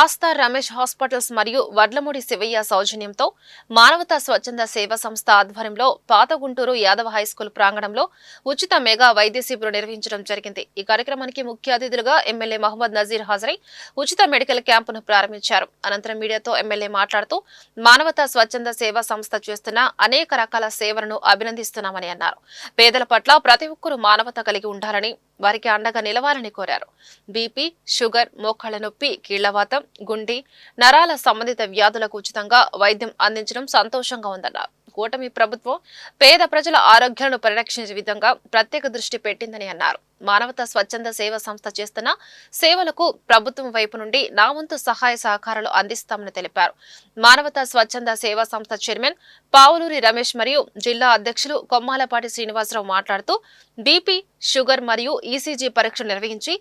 ఆస్థా Ramesh hospitals మరియు వడ్లమూడి శివయ్య సౌజన్యంతో మానవతా స్వచ్ఛంద సేవా సంస్థ ఆధ్వర్యంలో పాత గుంటూరు యాదవ హైస్కూల్ ప్రాంగణంలో ఉచిత మెగా వైద్య శిబిరం నిర్వహించడం జరిగింది. ఈ కార్యక్రమానికి ముఖ్య అతిథులుగా ఎమ్మెల్యే మహమ్మద్ నజీర్ హాజరై ఉచిత మెడికల్ క్యాంపును ప్రారంభించారు. అనంతరం మీడియాతో ఎమ్మెల్యే మాట్లాడుతూ మానవతా స్వచ్ఛంద సేవా సంస్థ చేస్తున్న అనేక రకాల సేవలను అభినందిస్తున్నామని అన్నారు. పేదల పట్ల ప్రతి ఒక్కరూ మానవత కలిగి ఉండాలని, వారికి అండగా నిలవాలని కోరారు. బీపీ, షుగర్, మోకాళ్ల నొప్పి, కీళ్లవాతం, గుండె, నరాల సంబంధిత వ్యాధులకు ఉచితంగా వైద్యం అందించడం సంతోషంగా ఉందన్నారు. కూటమి ప్రభుత్వం పేద ప్రజల ఆరోగ్యాలను పరిరక్షించే విధంగా ప్రత్యేక దృష్టి పెట్టిందని అన్నారు. మానవతా స్వచ్ఛంద సేవా సంస్థ చేస్తున్న సేవలకు ప్రభుత్వం వైపు నుండి నా వంతు సహాయ సహకారాలు అందిస్తామని తెలిపారు. మానవతా స్వచ్ఛంద సేవా సంస్థ చైర్మన్ పావులూరి రమేష్ మరియు జిల్లా అధ్యక్షులు కొమ్మాలపాటి శ్రీనివాసరావు మాట్లాడుతూ బీపీ, షుగర్ మరియు ఈసీజీ పరీక్షలు నిర్వహించి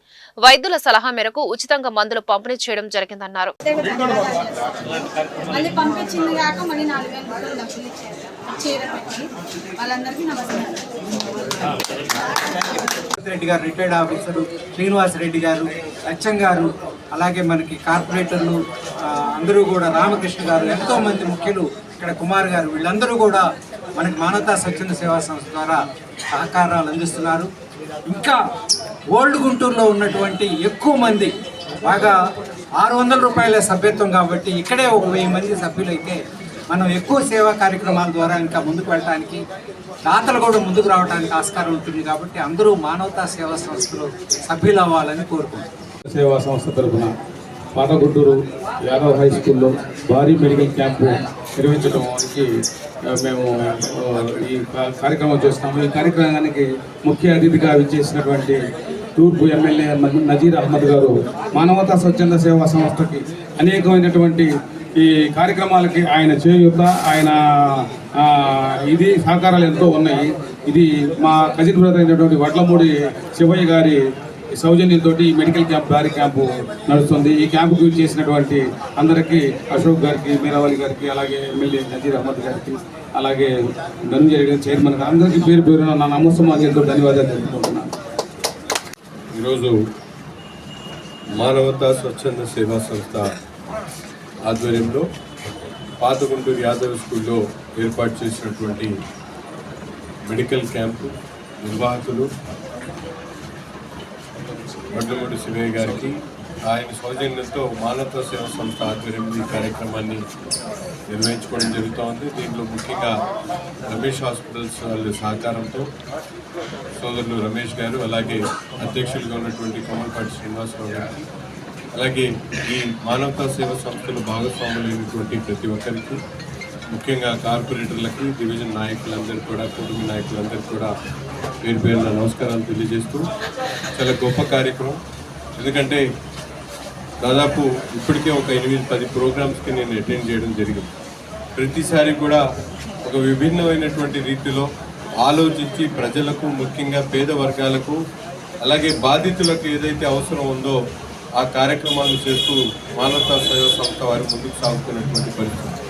వైద్యుల సలహా మేరకు ఉచితంగా మందులు పంపిణీ చేయడం జరిగిందన్నారు. రెడ్డి గారు, రిటైర్డ్ ఆఫీసరు శ్రీనివాస్ రెడ్డి గారు, అచ్చం గారు, అలాగే మనకి కార్పొరేటర్లు అందరూ కూడా, రామకృష్ణ గారు, ఎంతోమంది ముఖ్యులు, ఇక్కడ కుమార్ గారు, వీళ్ళందరూ కూడా మనకి మానవతా స్వచ్ఛంద సేవా సంస్థ ద్వారా సహకారాలు అందిస్తున్నారు. ఇంకా ఓల్డ్ గుంటూరులో ఉన్నటువంటి ఎక్కువ మంది, బాగా 600 రూపాయల సభ్యత్వం కాబట్టి ఇక్కడే ఒక 1000 మంది సభ్యులైతే మనం ఎక్కువ సేవా కార్యక్రమాల ద్వారా ఇంకా ముందుకు వెళ్ళడానికి, దాతలు కూడా ముందుకు రావడానికి ఆస్కారం ఉంటుంది. కాబట్టి అందరూ మానవతా సేవా సంస్థలో సభ్యులు అవ్వాలని కోరుకుంటున్నాం. సేవా సంస్థ తరఫున పాత గుంటూరు యాదవ్ హై స్కూల్లో భారీ మెడికల్ క్యాంపు నిర్వహించడానికి మేము ఈ కార్యక్రమం చేస్తున్నాము. ఈ కార్యక్రమానికి ముఖ్య అతిథిగా విచ్చేసినటువంటి తూర్పు ఎమ్మెల్యే నజీర్ అహ్మద్ గారు మానవతా స్వచ్ఛంద సేవా సంస్థకి అనేకమైనటువంటి ఈ కార్యక్రమాలకి ఆయన చేయూత, ఆయన ఇది సహకారాలు ఎంతో ఉన్నాయి. ఇది మా కజిన్ బ్రదర్ అయినటువంటి వడ్లమూడి శివయ్య గారి సౌజన్యంతో ఈ మెడికల్ క్యాంప్, భారీ క్యాంపు నడుస్తుంది. ఈ క్యాంపుకు చేసినటువంటి అందరికీ, అశోక్ గారికి, మీరావళి గారికి, అలాగే ఎమ్మెల్యే నజీర్ అహ్మద్ గారికి, అలాగే ధనంజయ గారి చైర్మన్ గారు, అందరికీ పేరు పేరున నా నమస్సమాజంతో ధన్యవాదాలు తెలుపుకుంటున్నాను. ఈరోజు మానవతా స్వచ్ఛంద సేవా సంస్థ ఆధ్వర్యంలో పాత గుంటూరు యాదవ్ స్కూల్లో ఏర్పాటు చేసినటువంటి మెడికల్ క్యాంపు నిర్వాహకులు వడ్లమూడి శివయ్య గారికి, ఆయన సౌజన్యంతో మానవతా సేవా సంస్థ ఆధ్వర్యంలో ఈ కార్యక్రమాన్ని నిర్వహించుకోవడం జరుగుతోంది. దీంట్లో ముఖ్యంగా రమేష్ హాస్పిటల్స్ వాళ్ళ సహకారంతో సోదరులు రమేష్ గారు, అలాగే అధ్యక్షులుగా ఉన్నటువంటి కొమ్మలపాటి శ్రీనివాసరావు గారికి, అలాగే ఈ మానవతా సేవా సంస్థలు భాగస్వాములైనటువంటి ప్రతి ఒక్కరికి, ముఖ్యంగా కార్పొరేటర్లకి, డివిజన్ నాయకులందరికీ కూడా, కుటుంబ నాయకులందరికీ కూడా పేరు పేరున నమస్కారాలు తెలియజేస్తూ, చాలా గొప్ప కార్యక్రమం. ఎందుకంటే దాదాపు ఇప్పటికే ఒక 8-10 ప్రోగ్రామ్స్కి నేను అటెండ్ చేయడం జరిగింది. ప్రతిసారి కూడా ఒక విభిన్నమైనటువంటి రీతిలో ఆలోచించి ప్రజలకు, ముఖ్యంగా పేద వర్గాలకు, అలాగే బాధితులకు ఏదైతే అవసరం ఉందో ఆ కార్యక్రమాలు చేస్తూ మానవతా సేవా సంస్థ వారి ముందుకు సాగుతున్నటువంటి పరిస్థితి.